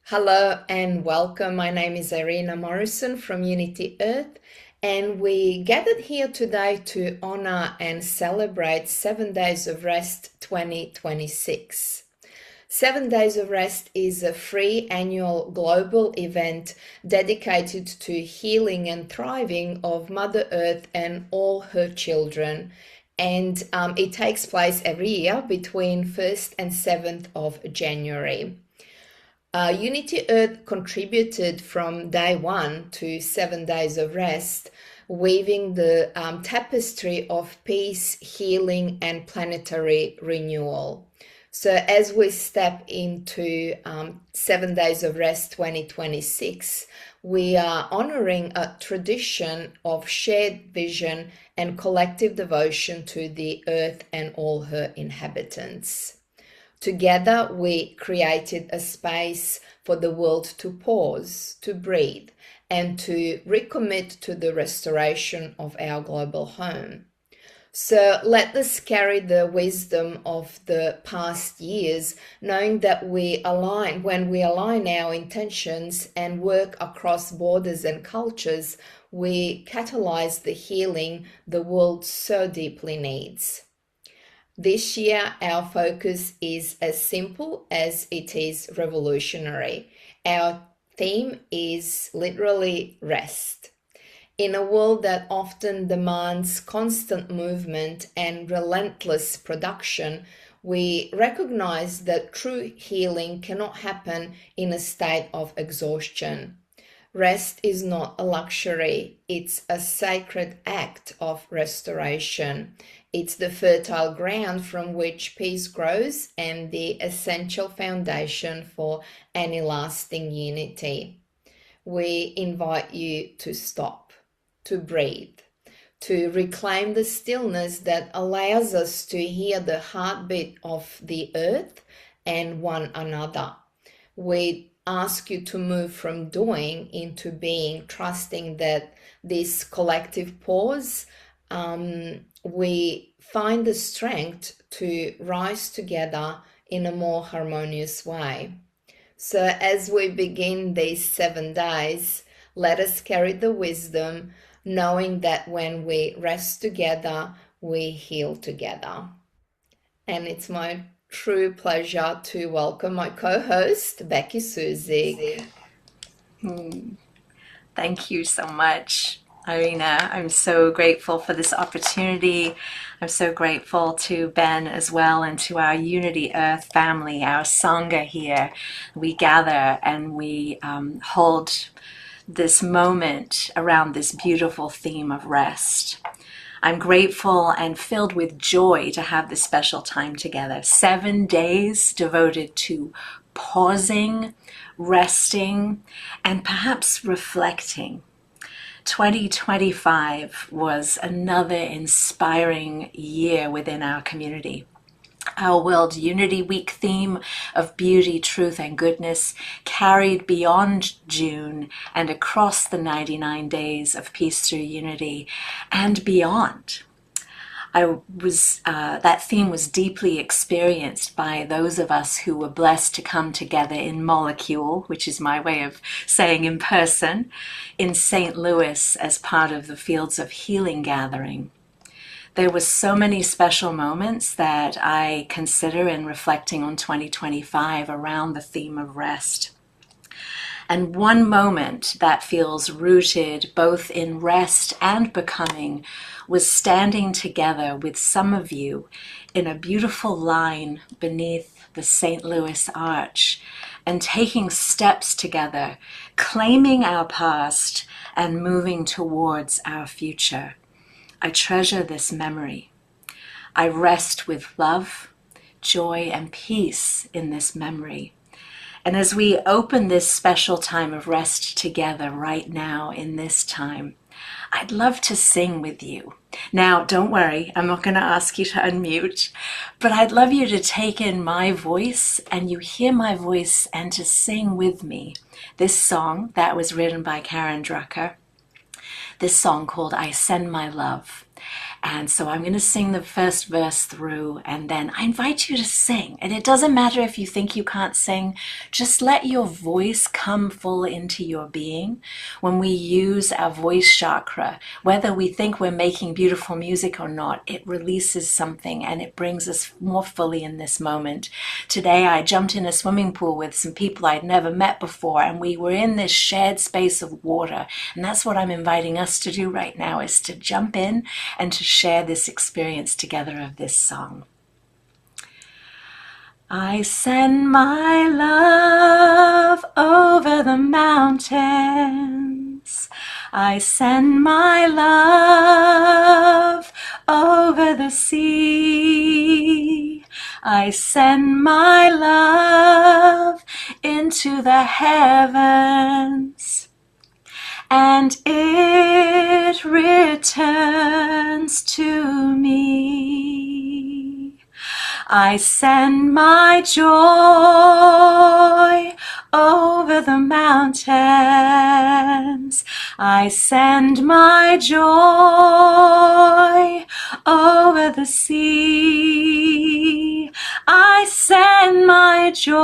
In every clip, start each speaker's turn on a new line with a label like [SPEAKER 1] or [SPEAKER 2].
[SPEAKER 1] Hello and welcome. My name is Irina Morrison from Unity Earth, and we gathered here today to honor and celebrate 7 Days of Rest 2026. 7 Days of Rest is a free annual global event dedicated to healing and thriving of Mother Earth and all her children. And it takes place every year between 1st and 7th of January. Unity Earth contributed from day one to 7 Days of Rest, weaving the tapestry of peace, healing, and planetary renewal. So, as we step into 7 Days of Rest 2026, we are honoring a tradition of shared vision and collective devotion to the Earth and all her inhabitants. Together, we created a space for the world to pause, to breathe, and to recommit to the restoration of our global home. So let us carry the wisdom of the past years, knowing that when we align our intentions and work across borders and cultures, we catalyze the healing the world so deeply needs. This year, our focus is as simple as it is revolutionary. Our theme is literally rest. In a world that often demands constant movement and relentless production, we recognize that true healing cannot happen in a state of exhaustion. Rest is not a luxury, it's a sacred act of restoration. It's the fertile ground from which peace grows and the essential foundation for any lasting unity. We invite you to stop, to breathe, to reclaim the stillness that allows us to hear the heartbeat of the earth and one another. We ask you to move from doing into being, trusting that this collective pause, we find the strength to rise together in a more harmonious way. So as we begin these 7 days, let us carry the wisdom, knowing that when we rest together, we heal together. And it's my true pleasure to welcome my co-host, Becky Suzik.
[SPEAKER 2] Thank you so much, Irina. I'm so grateful for this opportunity. I'm so grateful to Ben as well and to our Unity Earth family, our Sangha here. We gather and we hold this moment around this beautiful theme of rest. I'm grateful and filled with joy to have this special time together. 7 days devoted to pausing, resting, and perhaps reflecting. 2025 was another inspiring year within our community. Our World Unity Week theme of beauty, truth, and goodness carried beyond June and across the 99 days of Peace Through Unity and beyond. That theme was deeply experienced by those of us who were blessed to come together in Molecule, which is my way of saying in person, in St. Louis as part of the Fields of Healing gathering. There were so many special moments that I consider in reflecting on 2025 around the theme of rest. And one moment that feels rooted both in rest and becoming was standing together with some of you in a beautiful line beneath the St. Louis Arch and taking steps together, claiming our past and moving towards our future. I treasure this memory. I rest with love, joy, and peace in this memory. And as we open this special time of rest together right now in this time, I'd love to sing with you. Now, don't worry, I'm not going to ask you to unmute, but I'd love you to take in my voice and you hear my voice and to sing with me this song that was written by Karen Drucker. This song called I Send My Love. And so I'm going to sing the first verse through, and then I invite you to sing. And it doesn't matter if you think you can't sing, just let your voice come full into your being. When we use our voice chakra, whether we think we're making beautiful music or not, it releases something and it brings us more fully in this moment. Today I jumped in a swimming pool with some people I'd never met before, and we were in this shared space of water. And that's what I'm inviting us to do right now, is to jump in and to share this experience together of this song. I send my love over the mountains. I send my love over the sea. I send my love into the heavens. And it returns to me. I send my joy over the mountains. I send my joy over the sea. I send my joy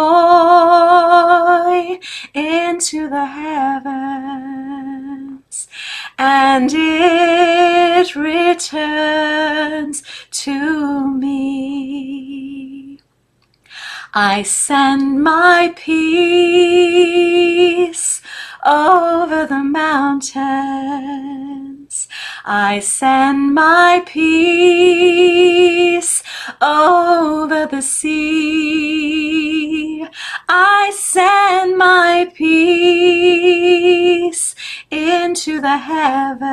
[SPEAKER 2] into the heavens, and it returns to me. I send my peace over the mountains. I send my peace over the sea. I send my peace into the heavens,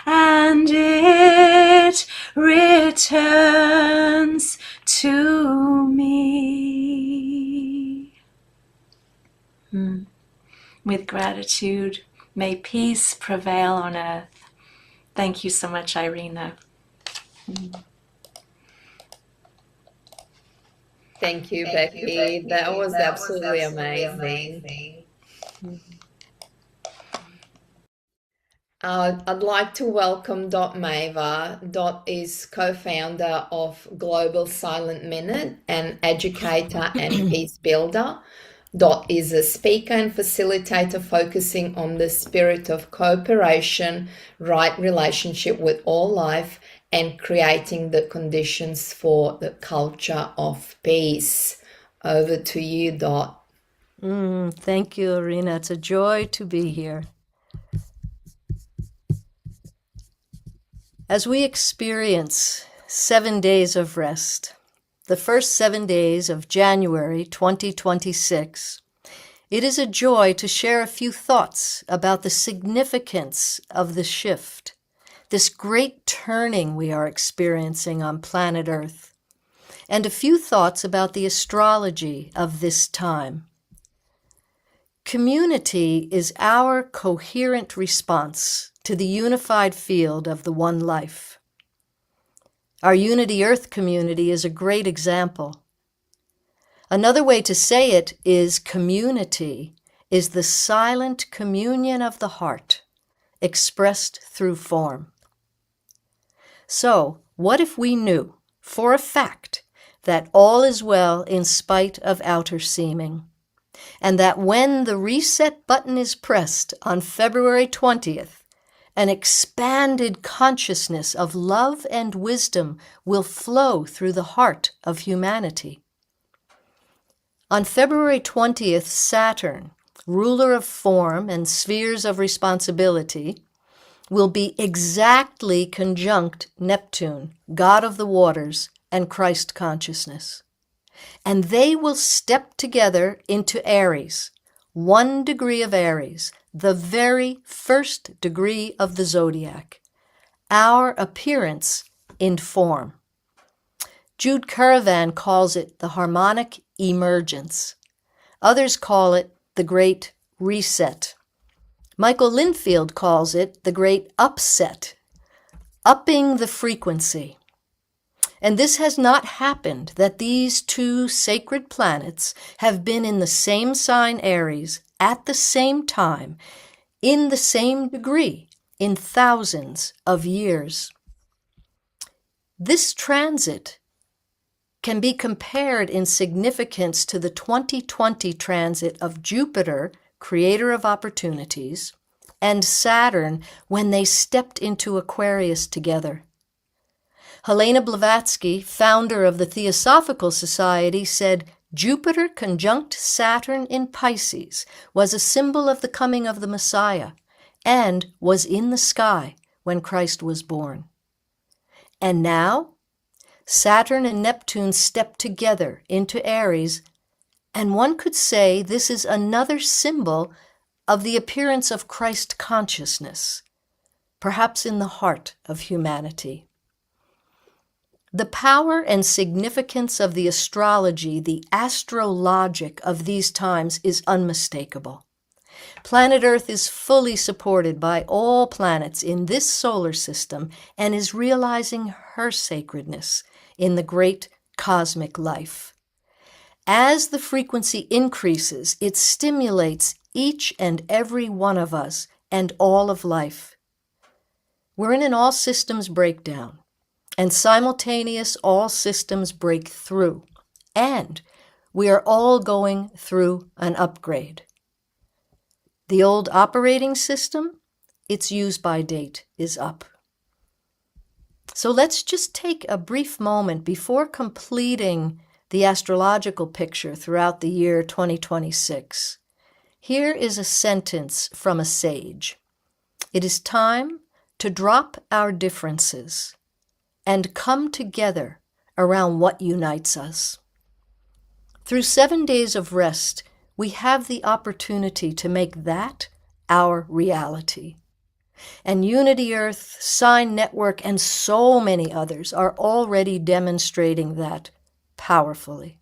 [SPEAKER 2] and it returns to me. With gratitude, may peace prevail on earth. Thank you so much, Irina.
[SPEAKER 1] Thank you, Becky. That was absolutely amazing. I'd like to welcome Maver. Is co-founder of Global Silent Minute, an educator and peace builder. Is a speaker and facilitator focusing on the spirit of cooperation, right relationship with all life, and creating the conditions for the culture of peace. Over to you, Dot.
[SPEAKER 3] Thank you, Irina. It's a joy to be here. As we experience 7 days of rest, the first 7 days of January 2026, it is a joy to share a few thoughts about the significance of the shift, this great turning we are experiencing on planet Earth, and a few thoughts about the astrology of this time. Community is our coherent response to the unified field of the one life. Our Unity Earth community is a great example. Another way to say it is community is the silent communion of the heart, expressed through form. So, what if we knew, for a fact, that all is well in spite of outer seeming, and that when the reset button is pressed on February 20th, an expanded consciousness of love and wisdom will flow through the heart of humanity? On February 20th, Saturn, ruler of form and spheres of responsibility, will be exactly conjunct Neptune, god of the waters, and Christ consciousness. And they will step together into Aries, 1 degree of Aries, the very first degree of the zodiac, our appearance in form. Jude Currivan calls it the harmonic emergence. Others call it the great reset. Michael Linfield calls it the great upset, upping the frequency. And this has not happened that these two sacred planets have been in the same sign Aries at the same time, in the same degree, in thousands of years. This transit can be compared in significance to the 2020 transit of Jupiter, creator of opportunities, and Saturn when they stepped into Aquarius together. Helena Blavatsky, founder of the Theosophical Society, said, Jupiter conjunct Saturn in Pisces was a symbol of the coming of the Messiah and was in the sky when Christ was born. And now, Saturn and Neptune step together into Aries, and one could say this is another symbol of the appearance of Christ consciousness, perhaps in the heart of humanity. The power and significance of the astrology, the astrologic of these times is unmistakable. Planet Earth is fully supported by all planets in this solar system and is realizing her sacredness in the great cosmic life. As the frequency increases, it stimulates each and every one of us and all of life. We're in an all systems breakdown, and simultaneous all systems break through, and we are all going through an upgrade. The old operating system, its use-by date is up. So let's just take a brief moment before completing the astrological picture throughout the year 2026. Here is a sentence from a sage. It is time to drop our differences and come together around what unites us. Through 7 days of rest, we have the opportunity to make that our reality. And Unity Earth, Sign Network, and so many others are already demonstrating that powerfully.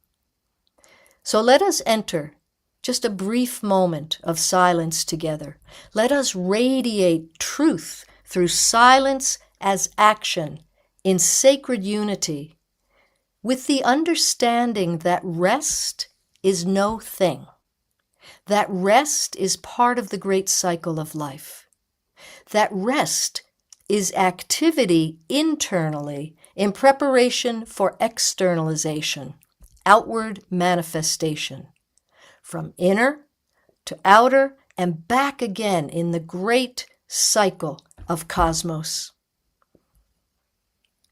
[SPEAKER 3] So let us enter just a brief moment of silence together. Let us radiate truth through silence as action in sacred unity, with the understanding that rest is no thing, that rest is part of the great cycle of life. That rest is activity internally in preparation for externalization, outward manifestation, from inner to outer and back again in the great cycle of cosmos.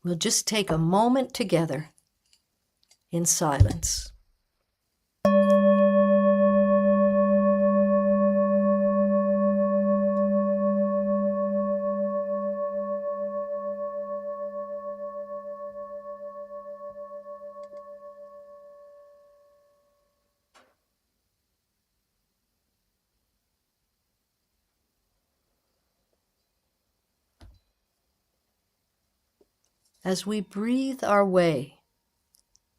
[SPEAKER 3] We'll just take a moment together in silence. As we breathe our way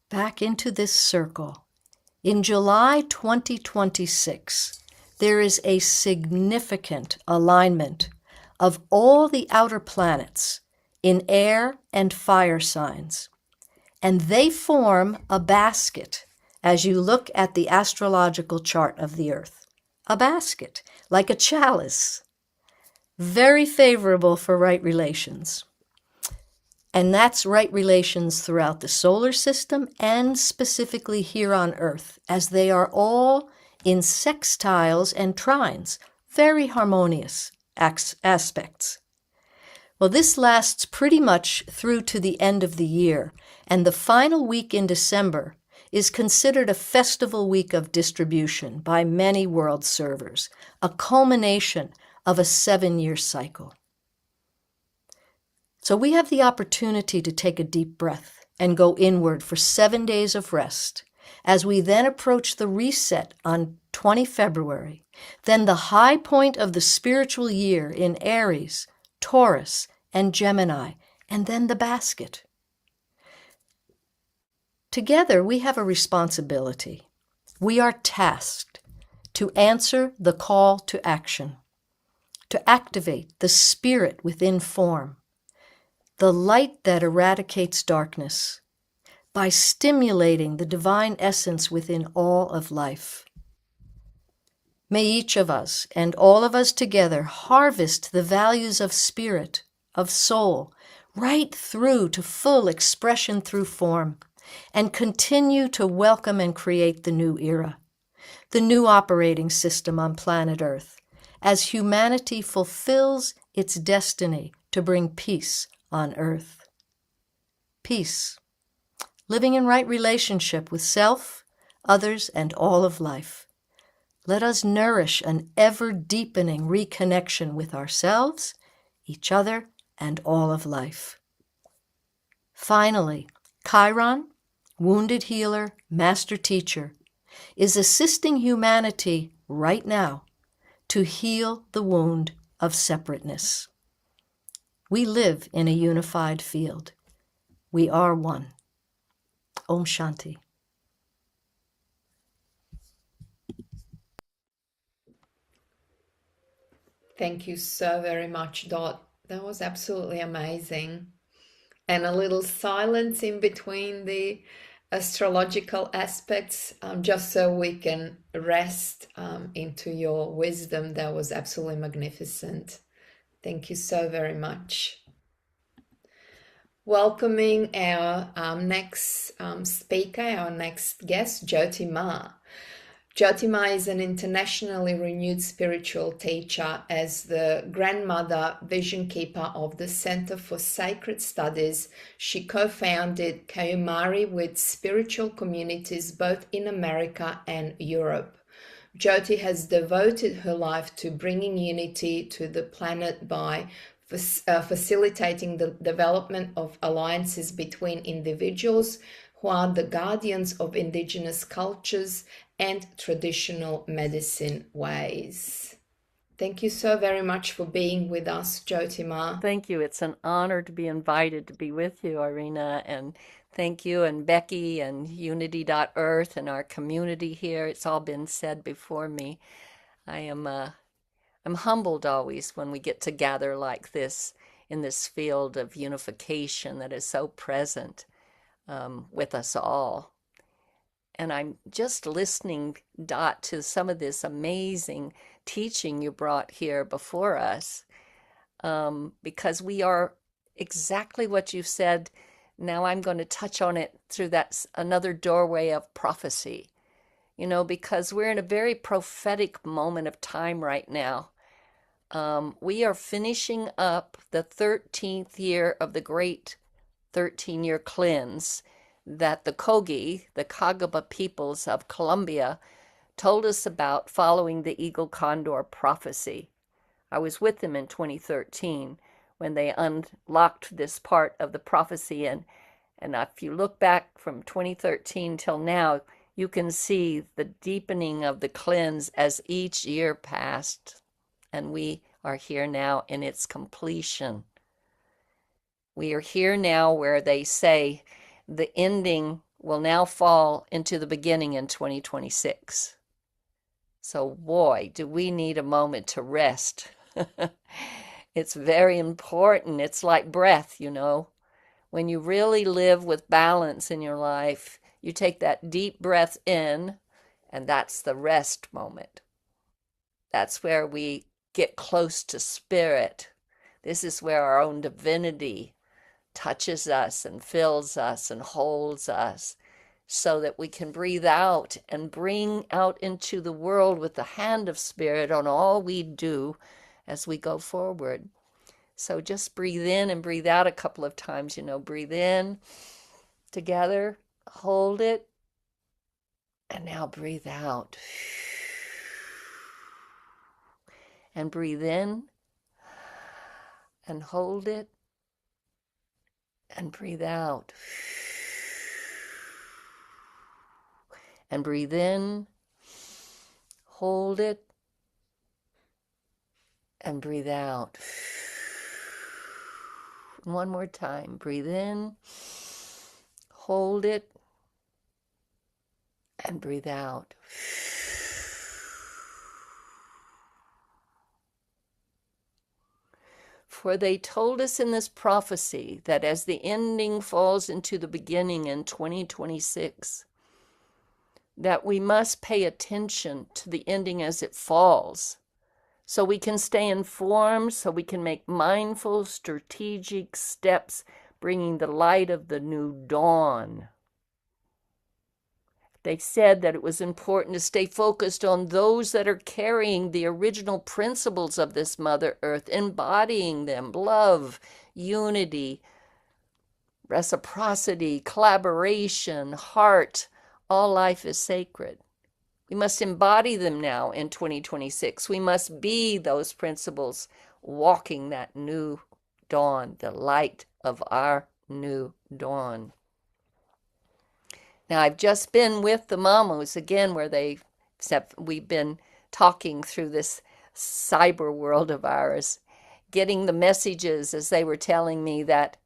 [SPEAKER 3] back into this circle, in July 2026, there is a significant alignment of all the outer planets in air and fire signs, and they form a basket as you look at the astrological chart of the Earth. A basket, like a chalice, very favorable for right relations. And that's right relations throughout the solar system and specifically here on Earth, as they are all in sextiles and trines, very harmonious aspects. Well, this lasts pretty much through to the end of the year, and the final week in December is considered a festival week of distribution by many world servers, a culmination of a 7-year cycle. So we have the opportunity to take a deep breath and go inward for 7 days of rest as we then approach the reset on 20 February, then the high point of the spiritual year in Aries, Taurus, and Gemini, and then the basket. Together we have a responsibility. We are tasked to answer the call to action, to activate the spirit within form, the light that eradicates darkness, by stimulating the divine essence within all of life. May each of us and all of us together harvest the values of spirit, of soul, right through to full expression through form, and continue to welcome and create the new era, the new operating system on planet Earth, as humanity fulfills its destiny to bring peace on Earth. Peace, living in right relationship with self, others, and all of life. Let us nourish an ever-deepening reconnection with ourselves, each other, and all of life. Finally, Chiron, wounded healer, master teacher, is assisting humanity right now to heal the wound of separateness. We live in a unified field. We are one. Om Shanti.
[SPEAKER 1] Thank you so very much, Dot. That was absolutely amazing. And a little silence in between the astrological aspects, just so we can rest into your wisdom. That was absolutely magnificent. Thank you so very much. Welcoming our next speaker, our next guest, Jyoti Ma. Jyoti Ma is an internationally renewed spiritual teacher. As the grandmother vision keeper of the Center for Sacred Studies, she co-founded Kayumari with spiritual communities both in America and Europe. Jyoti has devoted her life to bringing unity to the planet by facilitating the development of alliances between individuals who are the guardians of indigenous cultures and traditional medicine ways. Thank you so very much for being with us, Jyoti Ma.
[SPEAKER 4] Thank you. It's an honor to be invited to be with you, Irina, and thank you and Becky and Unity.Earth and our community here. It's all been said before me. I'm humbled always when we get to gather like this in this field of unification that is so present with us all. And I'm just listening, Dot, to some of this amazing teaching you brought here before us, because we are exactly what you said. Now I'm going to touch on it through that another doorway of prophecy, because we're in a very prophetic moment of time right now. We are finishing up the 13th year of the great 13-year cleanse that the Kogi, the Kagaba peoples of Colombia, told us about following the Eagle Condor prophecy. I was with them in 2013 when they unlocked this part of the prophecy. And if you look back from 2013 till now, you can see the deepening of the cleanse as each year passed. And we are here now in its completion. We are here now where they say the ending will now fall into the beginning in 2026. So boy, do we need a moment to rest. It's very important. It's like breath, When you really live with balance in your life, you take that deep breath in, and that's the rest moment. That's where we get close to spirit. This is where our own divinity touches us and fills us and holds us so that we can breathe out and bring out into the world with the hand of spirit on all we do as we go forward. So just breathe in and breathe out a couple of times, breathe in together, hold it, and now breathe out. And breathe in and hold it and breathe out. And breathe in, hold it, and breathe out. One more time. Breathe in, hold it, and breathe out. For they told us in this prophecy that as the ending falls into the beginning in 2026, that we must pay attention to the ending as it falls, so we can stay informed, so we can make mindful, strategic steps, bringing the light of the new dawn. They said that it was important to stay focused on those that are carrying the original principles of this Mother Earth, embodying them: love, unity, reciprocity, collaboration, heart. All life is sacred. We must embody them now in 2026. We must be those principles, walking that new dawn, the light of our new dawn. Now, I've just been with the mamas again, where we've been talking through this cyber world of ours, getting the messages as they were telling me that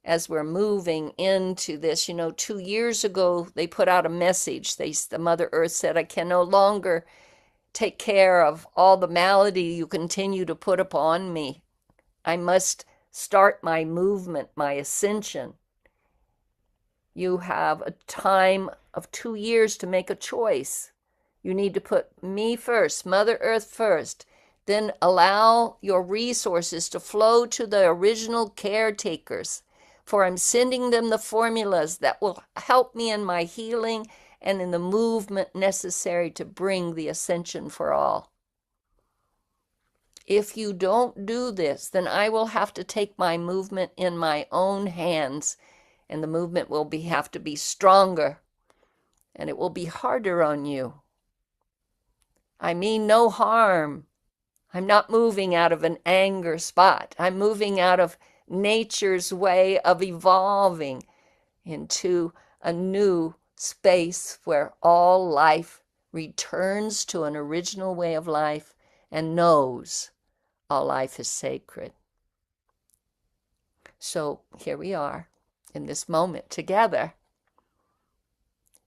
[SPEAKER 4] as we're moving into this, 2 years ago, they put out a message. The Mother Earth said, I can no longer take care of all the malady you continue to put upon me. I must start my movement, my ascension. You have a time of 2 years to make a choice. You need to put me first, Mother Earth first. Then allow your resources to flow to the original caretakers, for I'm sending them the formulas that will help me in my healing and in the movement necessary to bring the ascension for all. If you don't do this, then I will have to take my movement in my own hands, and the movement will have to be stronger, and it will be harder on you. I mean no harm. I'm not moving out of an anger spot. I'm moving out of nature's way of evolving into a new space where all life returns to an original way of life and knows all life is sacred. So here we are in this moment together.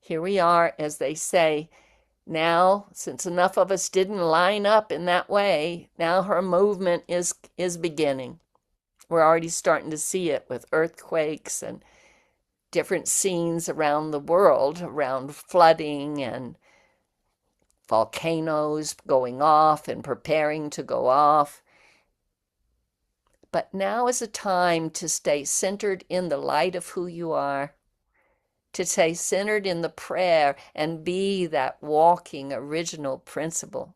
[SPEAKER 4] Here we are, as they say, now, since enough of us didn't line up in that way, now her movement is beginning. We're already starting to see it with earthquakes and different scenes around the world, around flooding and volcanoes going off and preparing to go off. But now is a time to stay centered in the light of who you are, to stay centered in the prayer and be that walking original principle.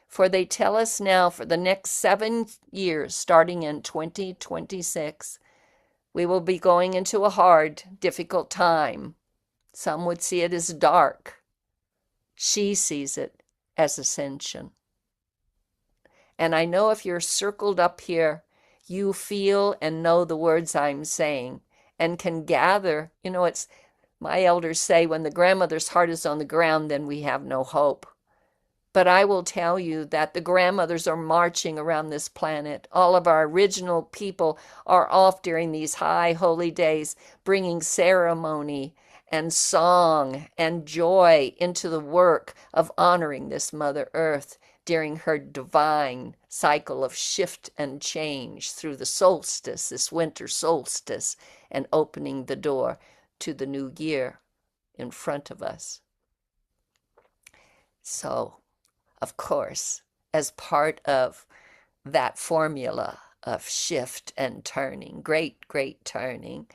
[SPEAKER 4] For they tell us now, for the next 7 years, starting in 2026, we will be going into a hard, difficult time. Some would see it as dark. She sees it as ascension. And I know if you're circled up here, you feel and know the words I'm saying and can gather. It's my elders say, when the grandmother's heart is on the ground, then we have no hope. But I will tell you that the grandmothers are marching around this planet. All of our original people are off during these high holy days, bringing ceremony and song and joy into the work of honoring this Mother Earth during her divine cycle of shift and change through the solstice, this winter solstice, and opening the door to the new year in front of us. So, of course, as part of that formula of shift and turning, great turning,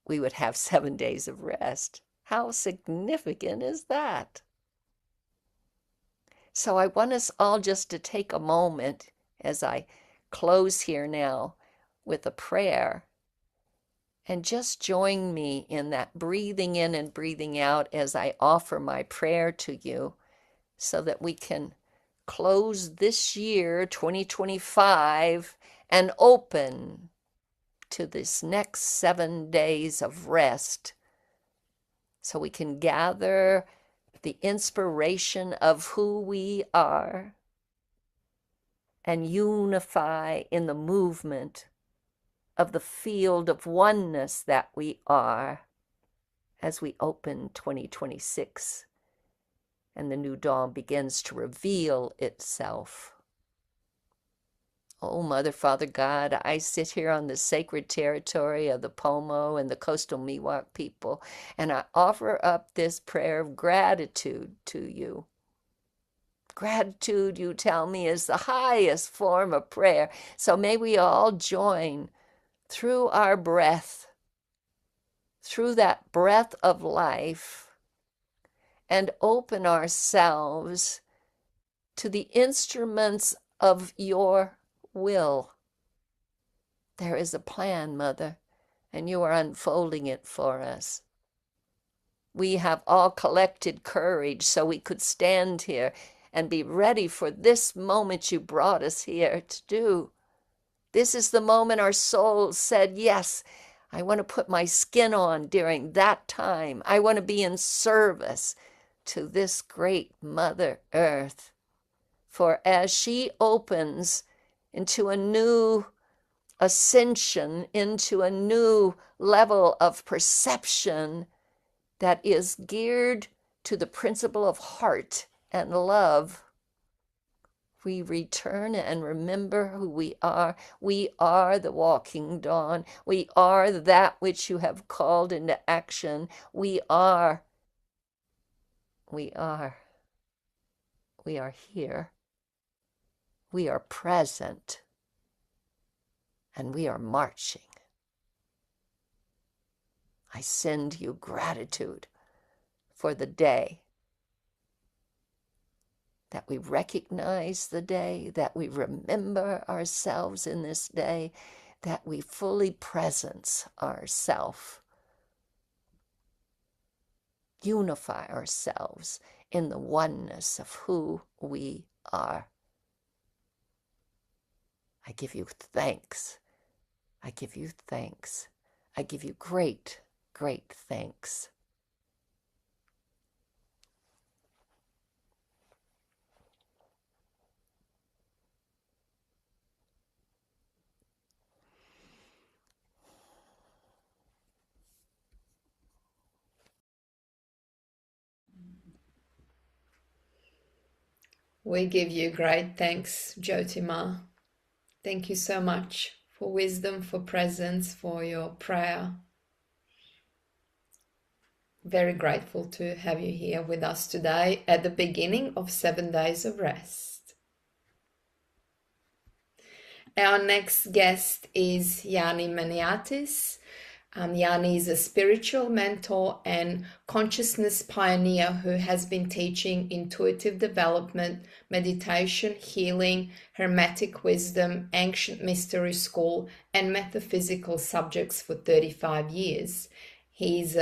[SPEAKER 4] we would have 7 days of rest. How significant is that? So I want us all just to take a moment as I close here now with a prayer, and just join me in that breathing in and breathing out as I offer my prayer to you, so that we can close this year, 2025, and open to this next 7 days of rest, so we can gather the inspiration of who we are and unify in the movement of the field of oneness that we are as we open 2026 and the new dawn begins to reveal itself. Oh, Mother, Father God, I sit here on the sacred territory of the Pomo and the coastal Miwok people, and I offer up this prayer of gratitude to you. Gratitude, you tell me, is the highest form of prayer. So may we all join through our breath, through that breath of life, and open ourselves to the instruments of your will. There is a plan, Mother, and you are unfolding it for us. We have all collected courage so we could stand here and be ready for this moment you brought us here to do. This is the moment our souls said, yes, I want to put my skin on during that time. I want to be in service to this great Mother Earth. For as she opens into a new ascension, into a new level of perception that is geared to the principle of heart and love, we return and remember who we are. We are the walking dawn. We are that which you have called into action. We are here. We are present. And we are marching. I send you gratitude for the day that we recognize the day, that we remember ourselves in this day, that we fully presence ourselves, unify ourselves in the oneness of who we are. I give you thanks. I give you thanks. I give you great, great thanks.
[SPEAKER 1] We give you great thanks, Jyoti Ma. Thank you so much for wisdom, for presence, for your prayer. Very grateful to have you here with us today at the beginning of 7 days of rest. Our next guest is Yanni Maniates. Yanni is a spiritual mentor and consciousness pioneer who has been teaching intuitive development, meditation, healing, hermetic wisdom, ancient mystery school, and metaphysical subjects for 35 years. He's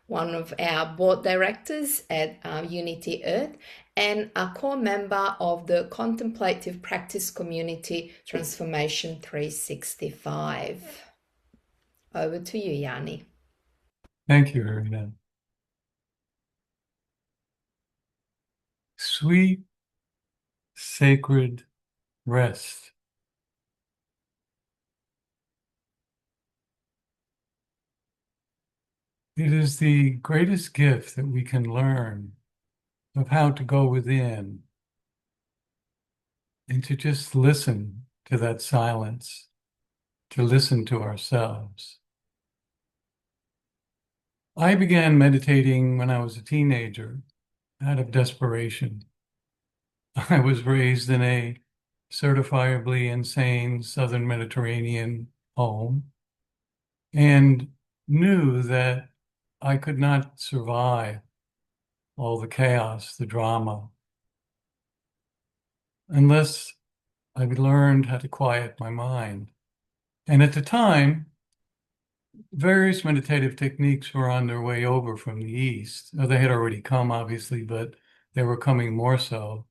[SPEAKER 1] one of our board directors at Unity Earth and a core member of the contemplative practice community Transformation 365. Over to you, Yanni.
[SPEAKER 5] Thank you, Irina. Sweet, sacred rest. It is the greatest gift that we can learn of how to go within and to just listen to that silence, to listen to ourselves. I began meditating when I was a teenager out of desperation. I was raised in a certifiably insane Southern Mediterranean home and knew that I could not survive all the chaos, the drama, unless I learned how to quiet my mind. And at the time, various meditative techniques were on their way over from the East. They had already come, obviously, but they were coming more so.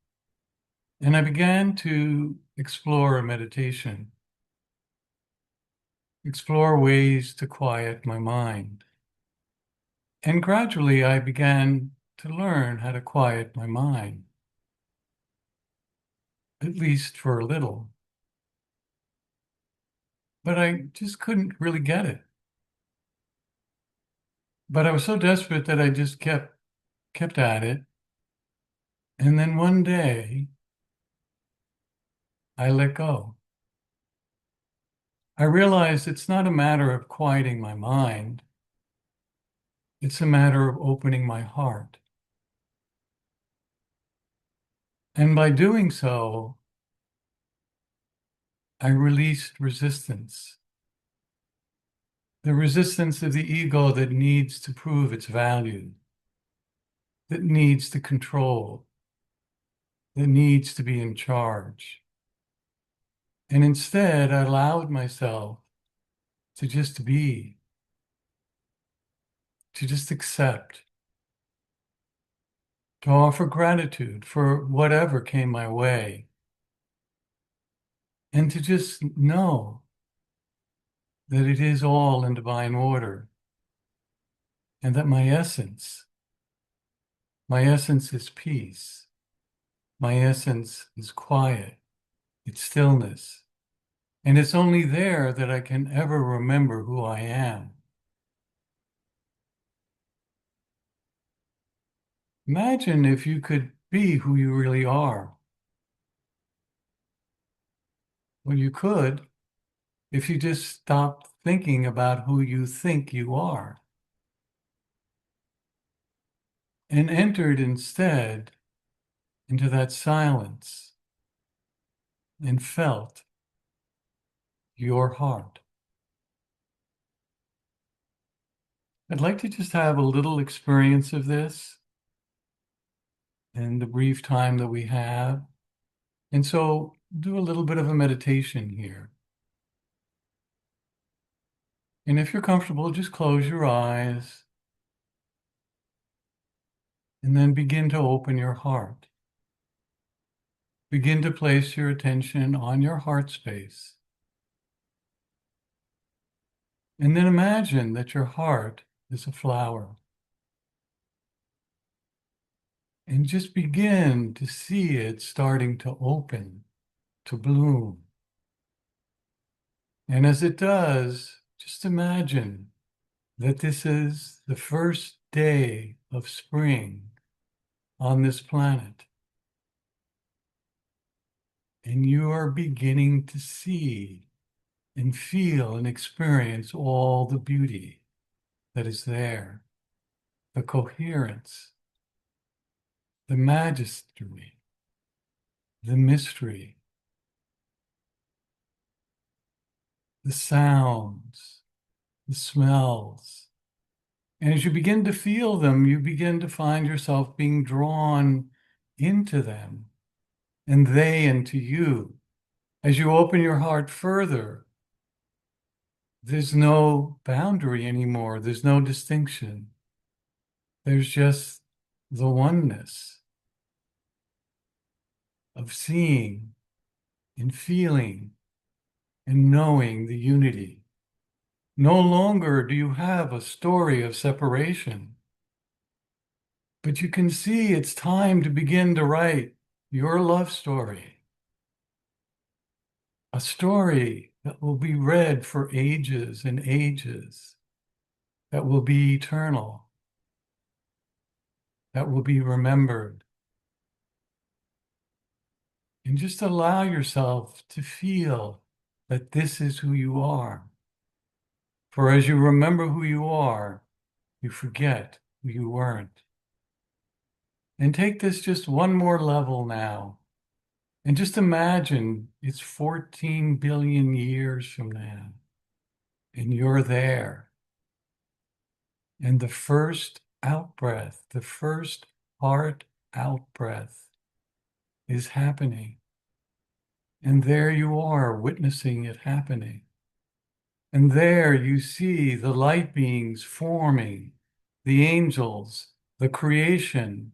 [SPEAKER 5] And I began to explore meditation, explore ways to quiet my mind. And gradually I began to learn how to quiet my mind, at least for a little. But I just couldn't really get it. But I was so desperate that I just kept at it. And then one day, I let go. I realized it's not a matter of quieting my mind. It's a matter of opening my heart. And by doing so, I released resistance. The resistance of the ego that needs to prove its value, that needs to control, that needs to be in charge. And instead, I allowed myself to just be, to just accept, to offer gratitude for whatever came my way, and to just know that it is all in divine order, and that my essence is peace. My essence is quiet, it's stillness. And it's only there that I can ever remember who I am. Imagine if you could be who you really are. Well, you could if you just stopped thinking about who you think you are and entered instead into that silence and felt your heart. I'd like to just have a little experience of this in the brief time that we have. And so do a little bit of a meditation here. And if you're comfortable, just close your eyes and then begin to open your heart. Begin to place your attention on your heart space. And then imagine that your heart is a flower. And just begin to see it starting to open, to bloom. And as it does, just imagine that this is the first day of spring on this planet. And you are beginning to see and feel and experience all the beauty that is there, the coherence, the majesty, the mystery, the sounds, the smells. And as you begin to feel them, you begin to find yourself being drawn into them, and they into you. As you open your heart further, there's no boundary anymore. There's no distinction. There's just the oneness of seeing and feeling and knowing the unity. No longer do you have a story of separation, but you can see it's time to begin to write your love story, a story that will be read for ages and ages, that will be eternal, that will be remembered. And just allow yourself to feel that this is who you are. For as you remember who you are, you forget who you weren't. And take this just one more level now. And just imagine it's 14 billion years from now. And you're there. And the first out-breath, the first heart out-breath is happening. And there you are witnessing it happening. And there you see the light beings forming, the angels, the creation,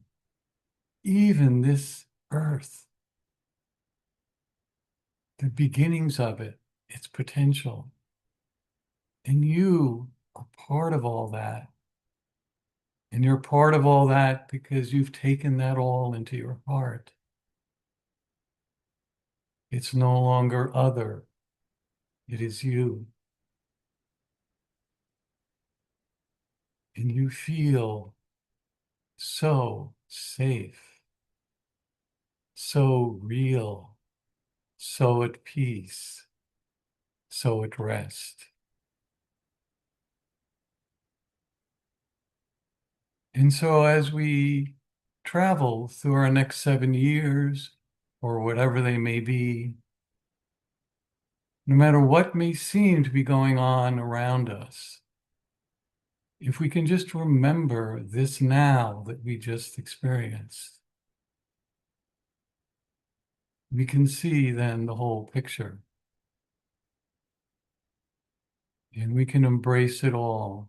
[SPEAKER 5] even this earth, the beginnings of it, its potential. And you are part of all that. And you're part of all that because you've taken that all into your heart. It's no longer other, it is you. And you feel so safe, so real, so at peace, so at rest. And so as we travel through our next 7 years, or whatever they may be, no matter what may seem to be going on around us, if we can just remember this now that we just experienced, we can see then the whole picture. And we can embrace it all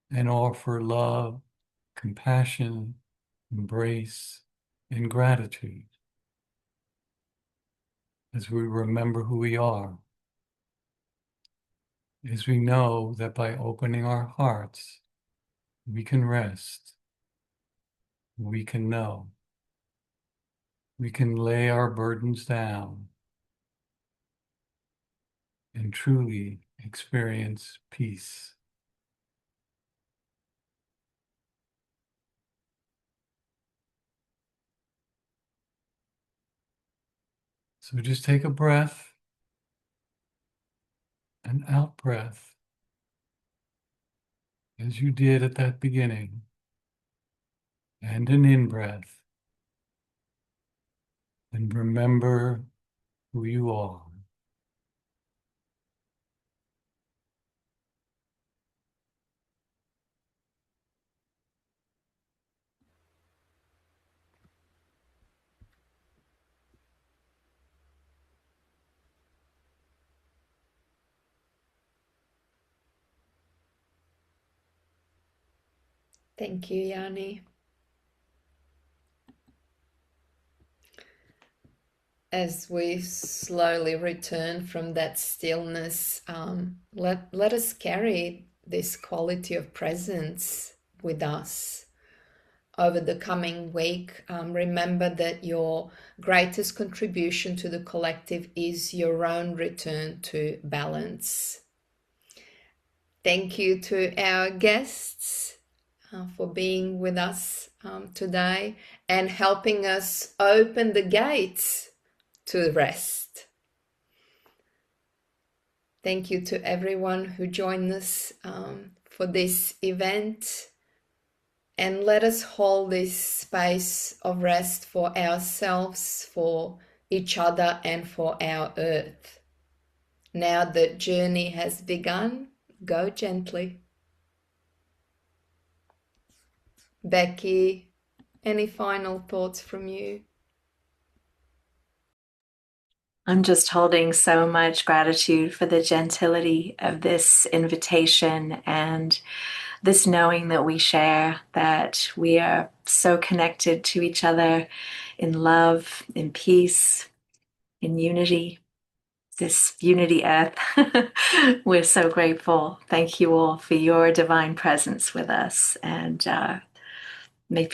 [SPEAKER 5] and offer love, compassion, embrace, and gratitude as we remember who we are, as we know that by opening our hearts, we can rest, we can know, we can lay our burdens down and truly experience peace. So just take a breath, an out breath, as you did at that beginning, and an in breath, and remember who you are.
[SPEAKER 1] Thank you, Yanni. As we slowly return from that stillness, let us carry this quality of presence with us over the coming week. Remember that your greatest contribution to the collective is your own return to balance. Thank you to our guests for being with us today and helping us open the gates to rest. Thank you to everyone who joined us for this event. And let us hold this space of rest for ourselves, for each other, and for our earth. Now the journey has begun, go gently. Becky, any final thoughts from you?
[SPEAKER 2] I'm just holding so much gratitude for the gentility of this invitation and this knowing that we share, that we are so connected to each other in love, in peace, in unity, this unity earth. We're so grateful. Thank you all for your divine presence with us, and may